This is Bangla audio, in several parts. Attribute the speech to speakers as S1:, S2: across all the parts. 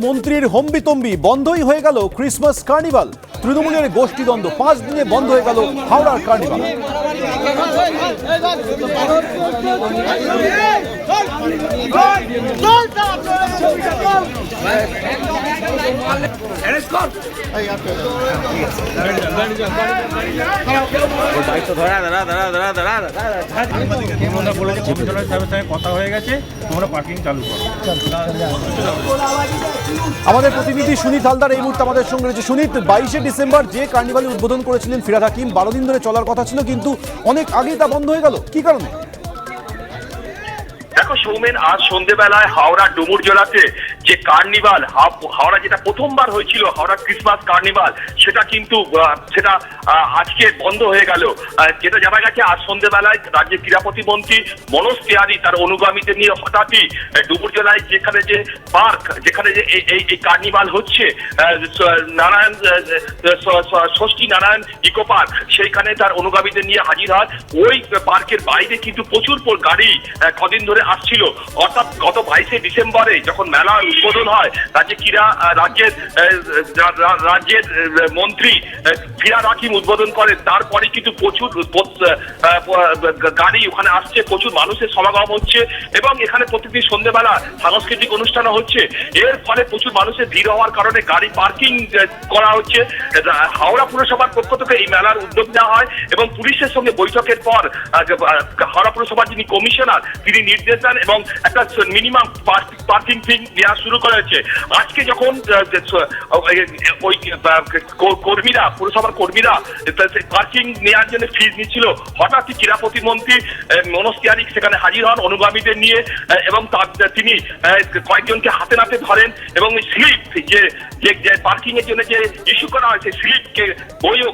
S1: মন্ত্রীর হম্বিতম্বি বন্ধই হয়ে গেল ক্রিসমাস কার্নিভাল। তৃণমূলের গোষ্ঠীদ্বন্দ্ব 5 দিনে বন্ধ হয়ে গেল হাওড়ার কার্নিভাল।
S2: কথা হয়ে গেছে, তোমরা পার্কিং চালু করো।
S1: আমাদের প্রতিনিধি সুনীত হালদার এই মুহূর্তে আমাদের সঙ্গে রয়েছে। সুনীত, 22শে ডিসেম্বর যে কার্নিভালের উদ্বোধন করেছিলেন ফিরহাদ হাকিম, 12 দিন ধরে চলার কথা ছিল, কিন্তু অনেক আগেই তা বন্ধ হয়ে গেল, কি কারণে?
S3: দেখো সৌমেন, আজ সন্ধ্যেবেলায় হাওড়া ডুমুরজলাতে যে কার্নিভাল, হাওড়া যেটা প্রথমবার হয়েছিল হাওড়া ক্রিসমাস কার্নিভাল, সেটা কিন্তু আজকে বন্ধ হয়ে গেল। যেটা জানা গেছে, আজ সন্ধ্যেবেলায় রাজ্যের ক্রীড়া প্রতিমন্ত্রী মনোজ তিওয়ারি তার অনুগামীদের নিয়ে হঠাৎই ডুমুরজলায় যেখানে যে পার্ক, যেখানে যে এই কার্নিভাল হচ্ছে, নারায়ণ ষষ্ঠী নারায়ণ ইকো পার্ক, সেইখানে তার অনুগামীদের নিয়ে হাজির হয়। ওই পার্কের বাইরে কিন্তু প্রচুর গাড়ি কদিন ধরে আসছিল। অর্থাৎ গত 22শে ডিসেম্বরে যখন মেলা উদ্বোধন হয়, রাজ্যের মন্ত্রী ফিরহাদ হাকিম উদ্বোধন করেন, তারপরে কিন্তু প্রচুর গাড়ি ওখানে আসছে, প্রচুর মানুষের সমাগম হচ্ছে এবং এখানে প্রতিদিন সন্ধ্যেবেলা সাংস্কৃতিক অনুষ্ঠানও হচ্ছে। এর ফলে প্রচুর মানুষের ভিড় হওয়ার কারণে গাড়ি পার্কিং করা হচ্ছে। হাওড়া পুরসভার পক্ষ থেকে এই মেলার উদ্যোগ নেওয়া হয় এবং পুলিশের সঙ্গে বৈঠকের পর হাওড়া পুরসভার যিনি কমিশনার, তিনি নির্দেশ দেন এবং একটা মিনিমাম পার্কিং ফি নেওয়া শুরু করা হয়েছে। আজকে যখন ওই কর্মীরা, পুরসভার কর্মীরা পার্কিং নেওয়ার জন্য ফিজ নিচ্ছিল, হঠাৎই ক্রীড়া প্রতিমন্ত্রী মনোজ তিওয়ারি সেখানে হাজির হন অনুগামীদের নিয়ে এবং তিনি কয়েকজনকে হাতে নাতে ধরেন এবং স্লিপ যে পার্কিং এর জন্য যে ইস্যু করা হয়েছে, স্লিপকে বইও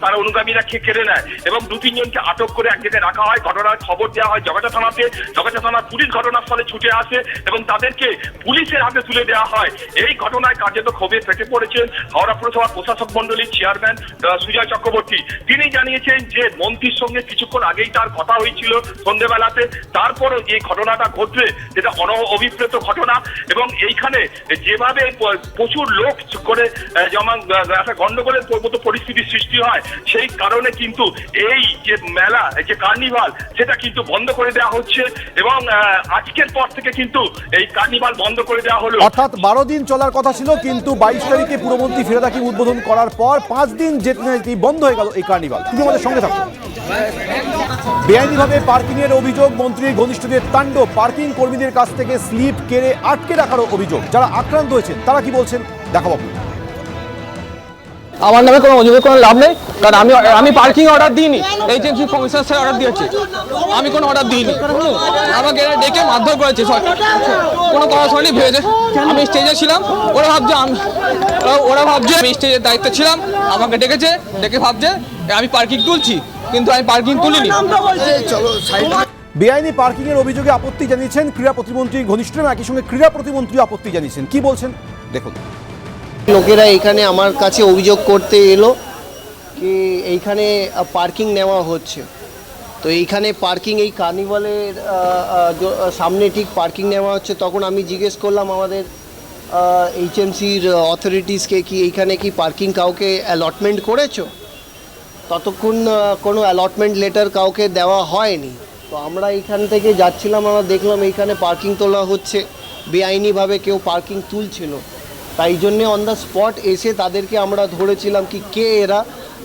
S3: তারা অনুগামীরা কেড়ে নেয় এবং 2-3 জনকে আটক করে এক জায়গায় রাখা হয়। ঘটনার খবর দেওয়া হয় জগাটা থানাতে। জগাটা থানার পুলিশ ঘটনাস্থলে ছুটে আসে এবং তাদেরকে পুলিশের হাতে তুলে দেওয়া হয়। এই ঘটনায় কার্যত ক্ষোভে ফেটে পড়েছেন হাওড়া পুরসভার প্রশাসক মন্ডলীর চেয়ারম্যান সুজয় চক্রবর্তী। তিনি জানিয়েছেন যে মন্ত্রীর সঙ্গে কিছুক্ষণ আগেই তার কথা হয়েছিল সন্ধ্যেবেলাতে, তারপরও যে ঘটনাটা ঘটবে যেটা অভিপ্রেত ঘটনা এবং এইখানে যেভাবে প্রচুর লোক করে যেমন একটা গন্ডগোলের মতো পরিস্থিতির সৃষ্টি হয়, সেই কারণে কিন্তু এই যে মেলা, যে কার্নিভাল, সেটা কিন্তু বন্ধ করে দেওয়া হচ্ছে এবং আজকের পর থেকে কিন্তু এই কার্নিভাল বন্ধ করে দেওয়া হলো।
S1: অর্থাৎ 12 দিন চলার কথা ছিল, কিন্তু 22 তারিখে পুরমন্ত্রী ফিরহাদ হাকিম উদ্বোধন করার পর 5 দিন যেতে বন্ধ হয়ে গেল এই কার্নিভাল। তুমি আমাদের সঙ্গে থাকো। বেআইনিভাবে পার্কিং এর অভিযোগ, মন্ত্রীর ঘনিষ্ঠদের তাণ্ডব, পার্কিং কর্মীদের কাছ থেকে স্লিপ কেড়ে আটকে রাখারও অভিযোগ। যারা আক্রান্ত হয়েছেন তারা কি বলছেন দেখাবো।
S4: আমার নামে কোনো অভিযোগের কোনো লাভ নেই, কারণ আমি পার্কিং অর্ডার দিইনি। এইচএমসি কমিশনার স্যার অর্ডার দিয়েছে, আমি কোনো অর্ডার দিইনি। আমাকে ডেকে মারধর করেছে, কোনো কথা শুনি ভেবেছে আমি স্টেজে ছিলাম। ওরা ভাবছে আমি স্টেজের দায়িত্বে ছিলাম, আমাকে ডেকেছে, ডেকে ভাবছে আমি পার্কিং তুলছি, কিন্তু আমি পার্কিং তুলিনি।
S1: বেআইনি পার্কিং এর অভিযোগে আপত্তি জানিয়েছেন ক্রীড়া প্রতিমন্ত্রী ঘনিষ্ঠরা, একই সঙ্গে ক্রীড়া প্রতিমন্ত্রী আপত্তি জানিয়েছেন। কি বলছেন দেখুন।
S5: লোকেরা এখানে আমার কাছে অভিযোগ করতে এলো কি এইখানে পার্কিং নেওয়া হচ্ছে, তো এইখানে পার্কিং এই কার্নিভালের সামনে ঠিক পার্কিং নেওয়া হচ্ছে। তখন আমি জিজ্ঞেস করলাম আমাদের এইচএমসির অথরিটিসকে কি এইখানে কি পার্কিং কাউকে অ্যালটমেন্ট করেছো? ততক্ষণ কোনো অ্যালটমেন্ট লেটার কাউকে দেওয়া হয়নি। তো আমরা এইখান থেকে যাচ্ছিলাম, আমরা দেখলাম এইখানে পার্কিং তোলা হচ্ছে, বেআইনিভাবে কেউ পার্কিং তুলছিল। তাই জন্যে অন দ্য স্পট এসে তাদেরকে আমরা ধরেছিলাম কি কে এরা,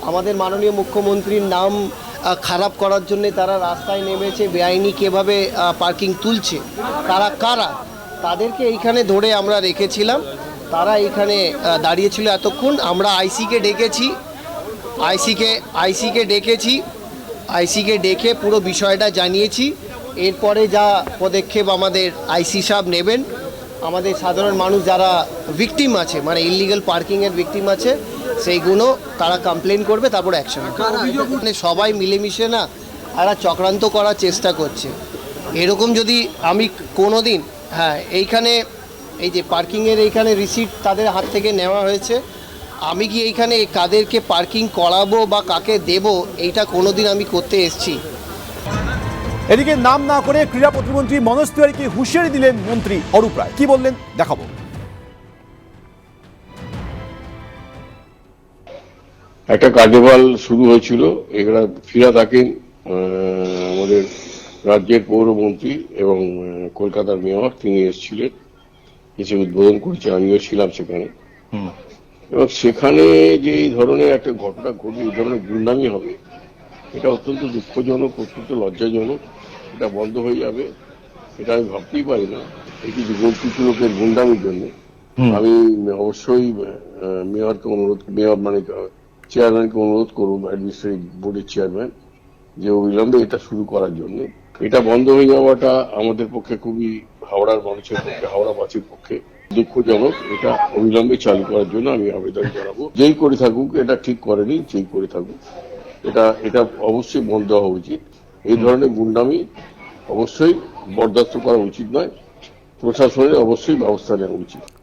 S5: আমাদের মাননীয় মুখ্যমন্ত্রীর নাম খারাপ করার জন্য তারা রাস্তায় নেমেছে, বেআইনি কীভাবে পার্কিং তুলছে, তারা কারা, তাদেরকে এইখানে ধরে আমরা রেখেছিলাম। তারা এইখানে দাঁড়িয়েছিল এতক্ষণ। আমরা আইসিকে ডেকে পুরো বিষয়টা জানিয়েছি। এরপরে যা পদক্ষেপ আমাদের আইসি সাহেব নেবেন, আমাদের সাধারণ মানুষ যারা ভিকটিম আছে, মানে ইললিগাল পার্কিংয়ের ভিকটিম আছে, সেইগুলো তারা কমপ্লেন করবে, তারপর অ্যাকশন। মানে সবাই মিলেমিশে না একটা চক্রান্ত করার চেষ্টা করছে। এরকম যদি আমি কোনো দিন এইখানে এই যে পার্কিংয়ের এইখানে রিসিট তাদের হাত থেকে নেওয়া হয়েছে, আমি কি এইখানে কাদেরকে পার্কিং করাবো বা কাকে দেব, এইটা কোনো দিন আমি করতে এসেছি।
S1: এদিকে নাম না করে ক্রীড়া প্রতিমন্ত্রী মনোজ তিওয়ারিকে হুঁশিয়ারি দিলেন মন্ত্রী অরূপ রায়। কি বললেন দেখাবো।
S6: একটা কার্নিভাল শুরু হয়েছিল, এরা ফিরাদ হাকিম আমাদের রাজ্যের পৌরমন্ত্রী এবং কলকাতার মেয়র তিনি এসেছিলেন, এসে উদ্বোধন করেছে, আমিও ছিলাম সেখানে। এবং সেখানে যে এই ধরনের একটা ঘটনা ঘটবে, এই ধরনের গুন্ডামি হবে, এটা অত্যন্ত দুঃখজনক, অত্যন্ত লজ্জাজনক। এটা বন্ধ হয়ে যাবে এটা আমি ভাবতেই পারি না। এই কিছু লোকের গুন্ডামির জন্য আমি অবশ্যই মেয়র মানে চেয়ারম্যানকে অনুরোধ করবো, অ্যাডমিনিস্ট্রেটিভ বোর্ডের চেয়ারম্যান, যে অবিলম্বে এটা শুরু করার জন্য। এটা বন্ধ হয়ে যাওয়াটা আমাদের পক্ষে খুবই, হাওড়ার মানুষের পক্ষে, হাওড়াবাসীর পক্ষে দুঃখজনক। এটা অবিলম্বে চালু করার জন্য আমি আবেদন জানাবো। যেই করে থাকুক, এটা ঠিক করেনি, যেই করে থাকুক, এটা অবশ্যই বন্ধ হওয়া উচিত। এই ধরনের গুন্ডামি অবশ্যই বরদাস্ত করা উচিত নয়, প্রশাসনের অবশ্যই ব্যবস্থা নেওয়া উচিত।